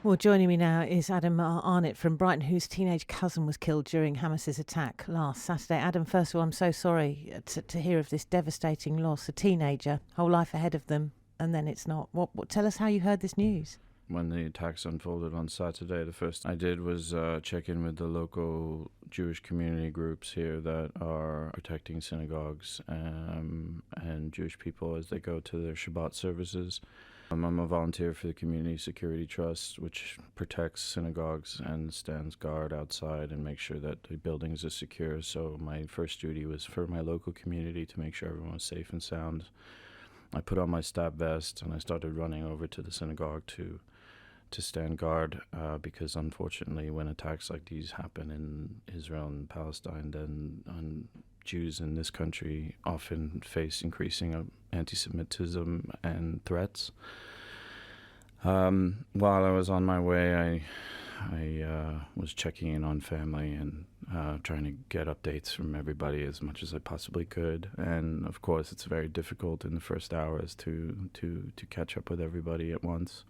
Well, joining me now is Adam Arnott from Brighton, whose teenage cousin was killed during Hamas's attack last Saturday. Adam, first of all, I'm so sorry to hear of this devastating loss. A teenager, whole life ahead of them, and then it's not. Tell us how you heard this news. When the attacks unfolded on Saturday, the first I did was check in with the local Jewish community groups here that are protecting synagogues and Jewish people as they go to their Shabbat services. I'm a volunteer for the Community Security Trust, which protects synagogues and stands guard outside and makes sure that the buildings are secure. So my first duty was for my local community to make sure everyone was safe and sound. I put on my stab vest and I started running over to the synagogue to stand guard because unfortunately when attacks like these happen in Israel and Palestine, then Jews in this country often face increasing anti-Semitism and threats. While I was on my way, I was checking in on family and trying to get updates from everybody as much as I possibly could. And of course, it's very difficult in the first hours to catch up with everybody at once.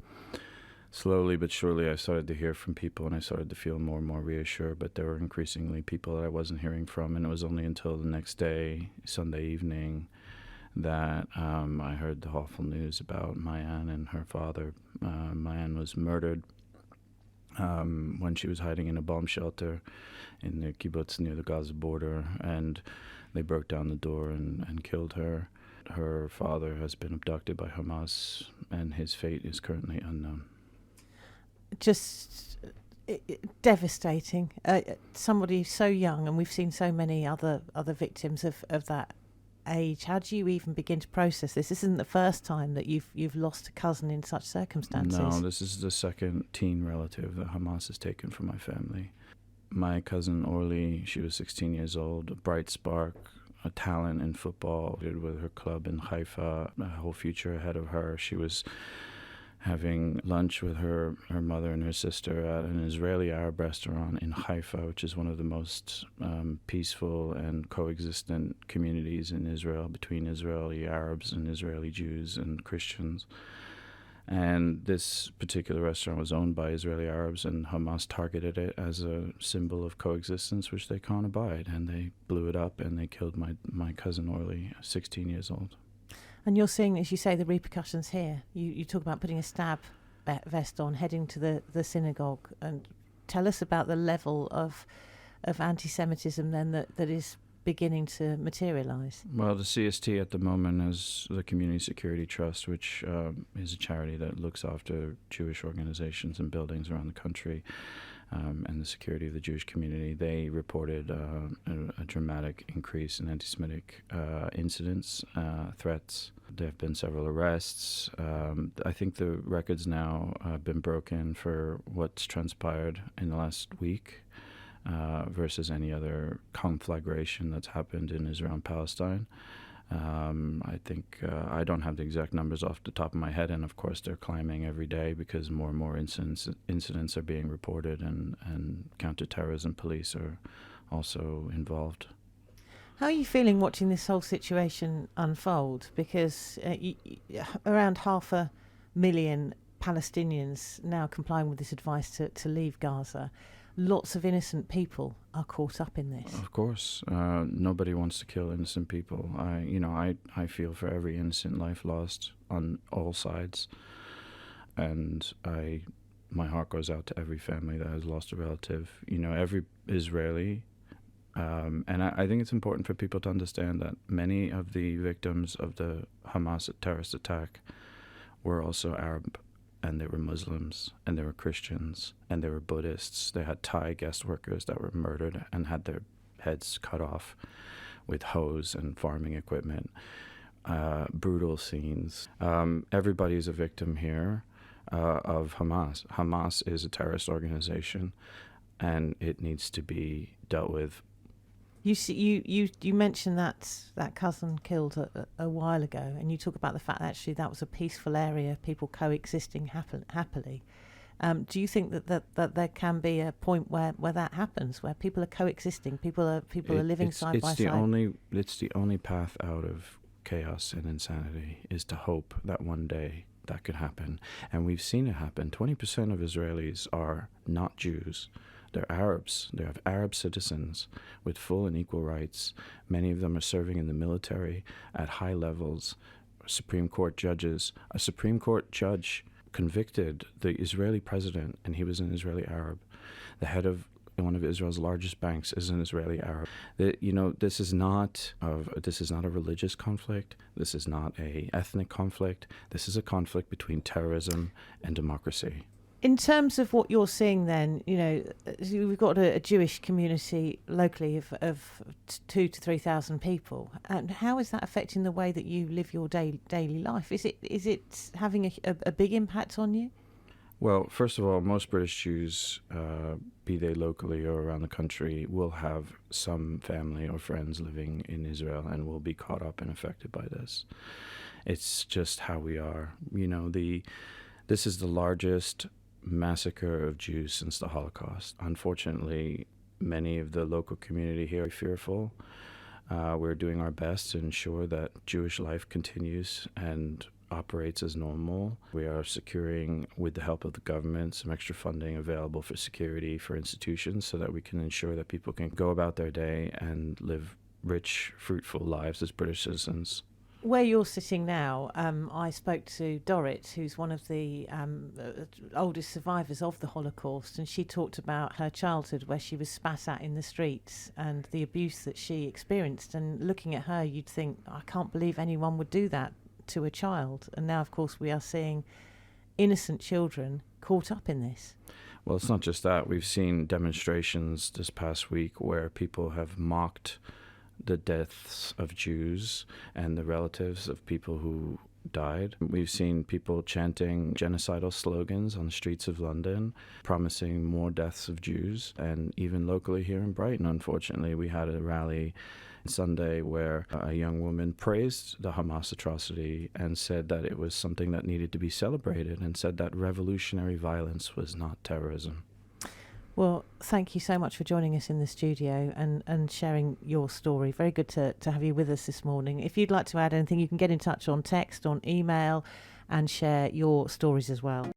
Slowly but surely, I started to hear from people, and I started to feel more and more reassured. But there were increasingly people that I wasn't hearing from, and it was only until the next day, Sunday evening, that I heard the awful news about Mayan and her father. Mayan was murdered when she was hiding in a bomb shelter in the kibbutz near the Gaza border, and they broke down the door and killed her. Her father has been abducted by Hamas, and his fate is currently unknown. Just devastating. Somebody so young, and we've seen so many other victims of that age. How do you even begin to process this? This isn't the first time that you've lost a cousin in such circumstances. No, this is the second teen relative that Hamas has taken from my family. My cousin Orly, she was 16 years old, a bright spark, a talent in football, with her club in Haifa, a whole future ahead of her. She was having lunch with her mother and her sister at an Israeli-Arab restaurant in Haifa, which is one of the most peaceful and coexistent communities in Israel, between Israeli Arabs and Israeli Jews and Christians. And this particular restaurant was owned by Israeli Arabs, and Hamas targeted it as a symbol of coexistence, which they can't abide. And they blew it up, and they killed my cousin Orly, 16 years old. And you're seeing, as you say, the repercussions here. You talk about putting a stab vest on, heading to the synagogue, and tell us about the level of anti-Semitism then that is beginning to materialise. Well, the CST at the moment is the Community Security Trust, which is a charity that looks after Jewish organizations and buildings around the country and the security of the Jewish community. They reported a dramatic increase in anti-Semitic incidents, threats. There have been several arrests. I think the records now have been broken for what's transpired in the last week versus any other conflagration that's happened in Israel and Palestine. I think I don't have the exact numbers off the top of my head, and of course they're climbing every day because more and more incidents are being reported, and counterterrorism police are also involved. How are you feeling watching this whole situation unfold? Because around 500,000 Palestinians now complying with this advice to leave Gaza. Lots of innocent people are caught up in this. Of course, nobody wants to kill innocent people. I feel for every innocent life lost on all sides, and my heart goes out to every family that has lost a relative. Every Israeli, and I think it's important for people to understand that many of the victims of the Hamas terrorist attack were also Arab. And they were Muslims, and they were Christians, and they were Buddhists. They had Thai guest workers that were murdered and had their heads cut off with hoes and farming equipment. Brutal scenes. Everybody's a victim here of Hamas. Hamas is a terrorist organization, and it needs to be dealt with. You mentioned that cousin killed a while ago, and you talk about the fact that actually that was a peaceful area, people coexisting happily. Do you think that there can be a point where that happens, where people are coexisting, people are living side by side? It's the only path out of chaos and insanity is to hope that one day that could happen. And we've seen it happen. 20% of Israelis are not Jews. They're Arabs. They have Arab citizens with full and equal rights. Many of them are serving in the military at high levels, Supreme Court judges. A Supreme Court judge convicted the Israeli president, and he was an Israeli Arab. The head of one of Israel's largest banks is an Israeli Arab. This is not a religious conflict. This is not a ethnic conflict. This is a conflict between terrorism and democracy. In terms of what you're seeing then, we've got a Jewish community locally of 2,000 to 3,000 people. And how is that affecting the way that you live your daily life? Is it having a big impact on you? Well, first of all, most British Jews, be they locally or around the country, will have some family or friends living in Israel and will be caught up and affected by this. It's just how we are. This is the largest massacre of Jews since the Holocaust. Unfortunately, many of the local community here are fearful. We're doing our best to ensure that Jewish life continues and operates as normal. We are securing, with the help of the government, some extra funding available for security for institutions so that we can ensure that people can go about their day and live rich, fruitful lives as British citizens. Where you're sitting now, I spoke to Dorrit, who's one of the oldest survivors of the Holocaust, and she talked about her childhood where she was spat at in the streets and the abuse that she experienced. And looking at her, you'd think, I can't believe anyone would do that to a child. And now, of course, we are seeing innocent children caught up in this. Well, it's not just that. We've seen demonstrations this past week where people have mocked the deaths of Jews and the relatives of people who died. We've seen people chanting genocidal slogans on the streets of London, promising more deaths of Jews. And even locally here in Brighton, unfortunately, we had a rally Sunday where a young woman praised the Hamas atrocity and said that it was something that needed to be celebrated, and said that revolutionary violence was not terrorism. Well, thank you so much for joining us in the studio and sharing your story. Very good to have you with us this morning. If you'd like to add anything, you can get in touch on text, on email, and share your stories as well.